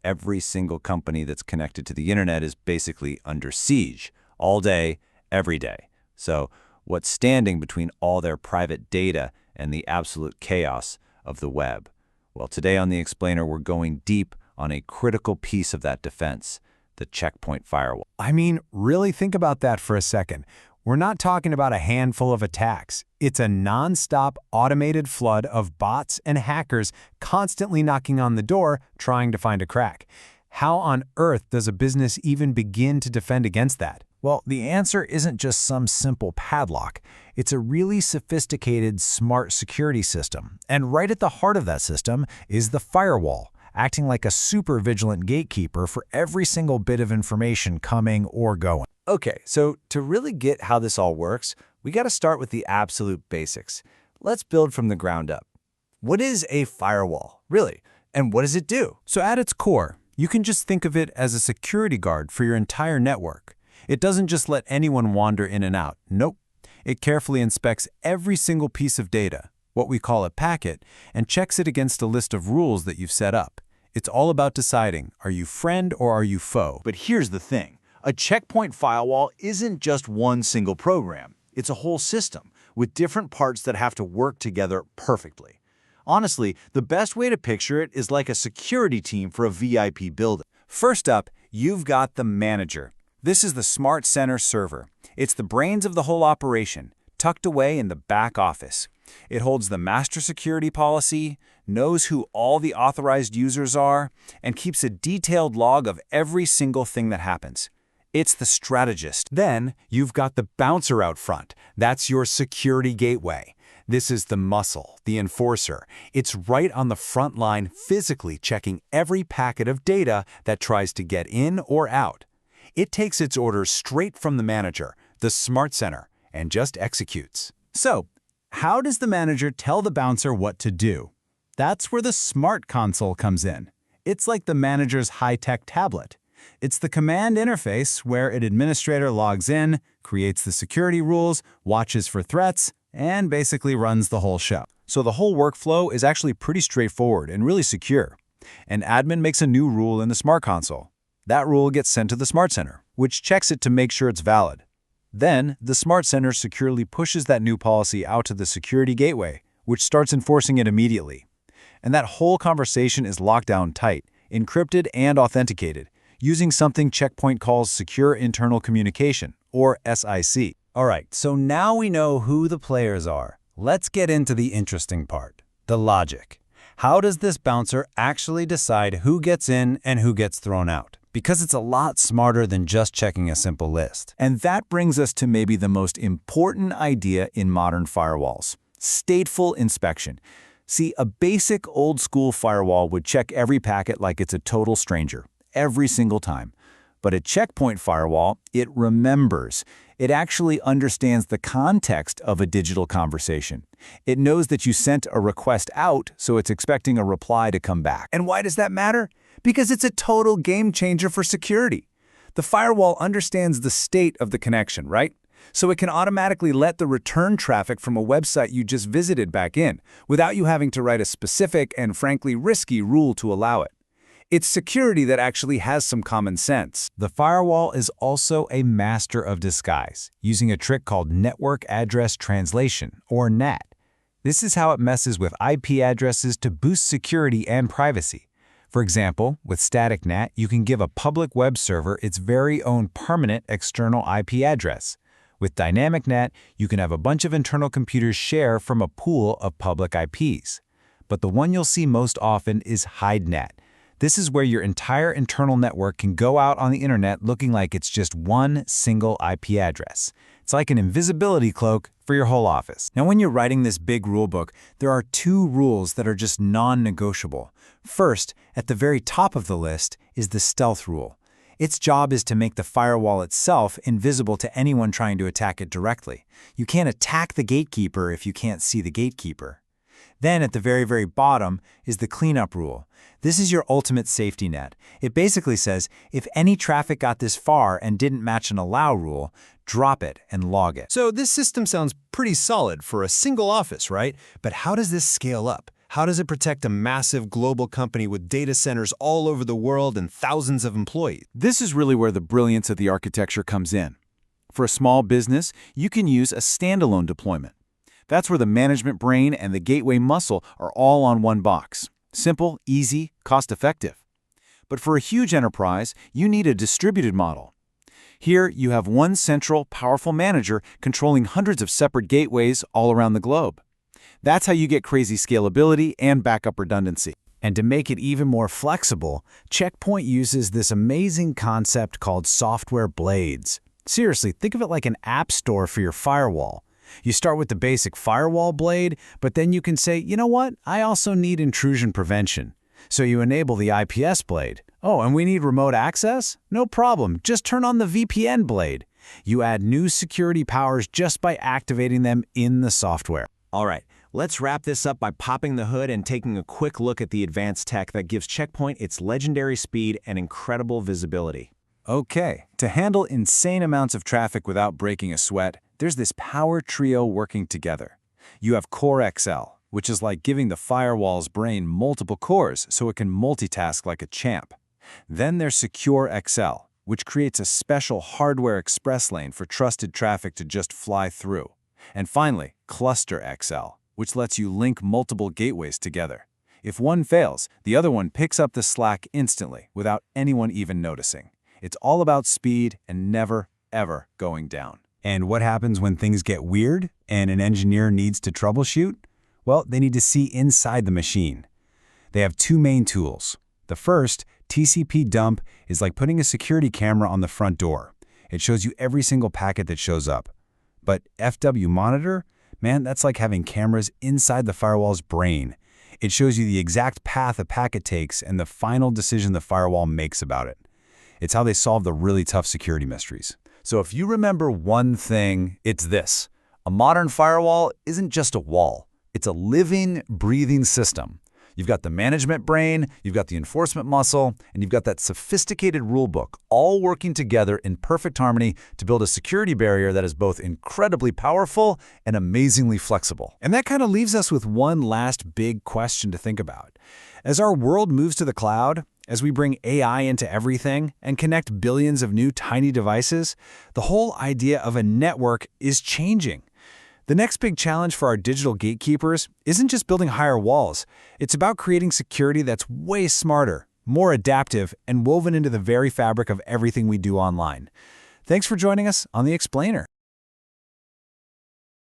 Every single company that's connected to the internet is basically under siege all day, every day. So what's standing between all their private data and the absolute chaos of the web? Well, today on The Explainer, we're going deep on a critical piece of that defense, the checkpoint firewall. I mean, really think about that for a second. We're not talking about a handful of attacks. It's a non-stop automated flood of bots and hackers constantly knocking on the door trying to find a crack. How on earth does a business even begin to defend against that? Well, the answer isn't just some simple padlock. It's a really sophisticated, smart security system. And right at the heart of that system is the firewall, acting like a super vigilant gatekeeper for every single bit of information coming or going. Okay, so to really get how this all works, we got to start with the absolute basics. Let's build from the ground up. What is a firewall, really? And what does it do? So at its core, you can just think of it as a security guard for your entire network. It doesn't just let anyone wander in and out. Nope. It carefully inspects every single piece of data, what we call a packet, and checks it against a list of rules that you've set up. It's all about deciding, are you friend or are you foe? But here's the thing. A checkpoint firewall isn't just one single program. It's a whole system with different parts that have to work together perfectly. Honestly, the best way to picture it is like a security team for a VIP building. First up, you've got the manager. This is the SmartCenter Server. It's the brains of the whole operation, tucked away in the back office. It holds the master security policy, knows who all the authorized users are, and keeps a detailed log of every single thing that happens. It's the strategist. Then you've got the bouncer out front. That's your security gateway. This is the muscle, the enforcer. It's right on the front line, physically checking every packet of data that tries to get in or out. It takes its orders straight from the manager, the SmartCenter, and just executes. So, how does the manager tell the bouncer what to do? That's where the SmartConsole comes in. It's like the manager's high-tech tablet. It's the command interface where an administrator logs in, creates the security rules, watches for threats, and basically runs the whole show. So the whole workflow is actually pretty straightforward and really secure. An admin makes a new rule in the SmartConsole. That rule gets sent to the SmartCenter, which checks it to make sure it's valid. Then, the SmartCenter securely pushes that new policy out to the security gateway, which starts enforcing it immediately. And that whole conversation is locked down tight, encrypted and authenticated, using something Checkpoint calls Secure Internal Communication, or SIC. All right, so now we know who the players are. Let's get into the interesting part, the logic. How does this bouncer actually decide who gets in and who gets thrown out? Because it's a lot smarter than just checking a simple list. And that brings us to maybe the most important idea in modern firewalls, stateful inspection. See, a basic old-school firewall would check every packet like it's a total stranger, every single time. But a checkpoint firewall, it remembers. It actually understands the context of a digital conversation. It knows that you sent a request out, so it's expecting a reply to come back. And why does that matter? Because it's a total game changer for security. The firewall understands the state of the connection, right? So it can automatically let the return traffic from a website you just visited back in, without you having to write a specific and frankly risky rule to allow it. It's security that actually has some common sense. The firewall is also a master of disguise, using a trick called Network Address Translation, or NAT. This is how it messes with IP addresses to boost security and privacy. For example, with static NAT, you can give a public web server its very own permanent external IP address. With dynamic NAT, you can have a bunch of internal computers share from a pool of public IPs. But the one you'll see most often is hide NAT. This is where your entire internal network can go out on the internet looking like it's just one single IP address. It's like an invisibility cloak for your whole office. Now, when you're writing this big rulebook, there are two rules that are just non-negotiable. First, at the very top of the list is the stealth rule. Its job is to make the firewall itself invisible to anyone trying to attack it directly. You can't attack the gatekeeper if you can't see the gatekeeper. Then at the very, very bottom is the cleanup rule. This is your ultimate safety net. It basically says, if any traffic got this far and didn't match an allow rule, drop it and log it. So this system sounds pretty solid for a single office, right? But how does this scale up? How does it protect a massive global company with data centers all over the world and thousands of employees? This is really where the brilliance of the architecture comes in. For a small business, you can use a standalone deployment. That's where the management brain and the gateway muscle are all on one box. Simple, easy, cost-effective. But for a huge enterprise, you need a distributed model. Here, you have one central, powerful manager controlling hundreds of separate gateways all around the globe. That's how you get crazy scalability and backup redundancy. And to make it even more flexible, Check Point uses this amazing concept called software blades. Seriously, think of it like an app store for your firewall. You start with the basic firewall blade, but then you can say, you know what, I also need intrusion prevention. So you enable the IPS blade. Oh, and we need remote access? No problem, just turn on the VPN blade. You add new security powers just by activating them in the software. All right, let's wrap this up by popping the hood and taking a quick look at the advanced tech that gives Check Point its legendary speed and incredible visibility. Okay, to handle insane amounts of traffic without breaking a sweat, there's this power trio working together. You have Core XL, which is like giving the firewall's brain multiple cores so it can multitask like a champ. Then there's Secure XL, which creates a special hardware express lane for trusted traffic to just fly through. And finally, Cluster XL, which lets you link multiple gateways together. If one fails, the other one picks up the slack instantly without anyone even noticing. It's all about speed and never, ever going down. And what happens when things get weird and an engineer needs to troubleshoot? Well, they need to see inside the machine. They have two main tools. The first, TCP dump, is like putting a security camera on the front door. It shows you every single packet that shows up. But FW monitor, man, that's like having cameras inside the firewall's brain. It shows you the exact path a packet takes and the final decision the firewall makes about it. It's how they solve the really tough security mysteries. So if you remember one thing, it's this. A modern firewall isn't just a wall. It's a living, breathing system. You've got the management brain, you've got the enforcement muscle, and you've got that sophisticated rulebook, all working together in perfect harmony to build a security barrier that is both incredibly powerful and amazingly flexible. And that kind of leaves us with one last big question to think about. As our world moves to the cloud, as we bring AI into everything and connect billions of new tiny devices, the whole idea of a network is changing. The next big challenge for our digital gatekeepers isn't just building higher walls. It's about creating security that's way smarter, more adaptive, and woven into the very fabric of everything we do online. Thanks for joining us on The Explainer.